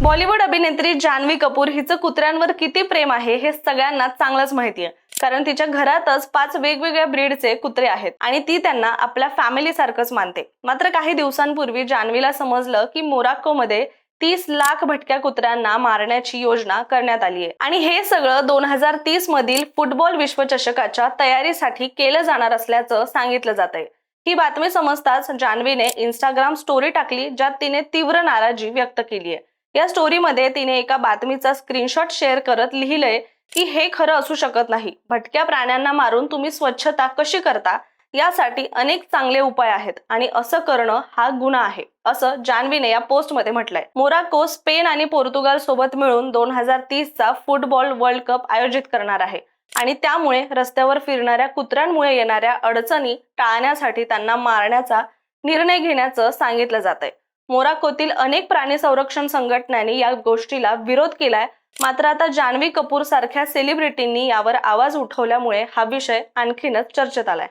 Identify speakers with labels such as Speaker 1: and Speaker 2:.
Speaker 1: बॉलिवूड अभिनेत्री जान्हवी कपूर हिचं कुत्र्यांवर किती प्रेम आहे हे सगळ्यांना चांगलंच माहिती आहे, कारण तिच्या घरातच 5 वेगवेगळ्या ब्रीडचे कुत्रे आहेत आणि ती त्यांना आपल्या फॅमिली सारखंच मानते। मात्र काही दिवसांपूर्वी जान्हवीला समजलं की मोरक्कोमध्ये 30 लाख भटक्या कुत्र्यांना मारण्याची योजना करण्यात आली आहे आणि हे सगळं 2030 मधील फुटबॉल विश्वचषकाच्या तयारीसाठी केलं जाणार असल्याचं सांगितलं जातंय। ही बातमी समजताच जान्हवीने इंस्टाग्राम स्टोरी टाकली, ज्यात तिने तीव्र नाराजी व्यक्त केली आहे। या स्टोरीमध्ये तिने एका बातमीचा स्क्रीनशॉट शेअर करत लिहिलंय की हे खरं असू शकत नाही। भटक्या प्राण्यांना मारून तुम्ही स्वच्छता कशी करता यासाठी अनेक चांगले उपाय आहेत आणि असं करणं हा गुन्हा आहे, असं जान्हवीने या पोस्टमध्ये म्हटलंय। मोरक्को, स्पेन आणि पोर्तुगाल सोबत मिळून 2030 चा फुटबॉल वर्ल्ड कप आयोजित करणार आहे आणि त्यामुळे रस्त्यावर फिरणाऱ्या कुत्र्यांमुळे येणाऱ्या अडचणी टाळण्यासाठी त्यांना मारण्याचा निर्णय घेण्याचं सांगितलं जातंय। मोरक्कोतील अनेक प्राणी संरक्षण संघटनांनी या गोष्टीला विरोध केलाय, मात्र आता जान्हवी कपूर सारख्या सेलिब्रिटींनी यावर आवाज उठवल्यामुळे हा विषय आणखीनच चर्चेत आलाय।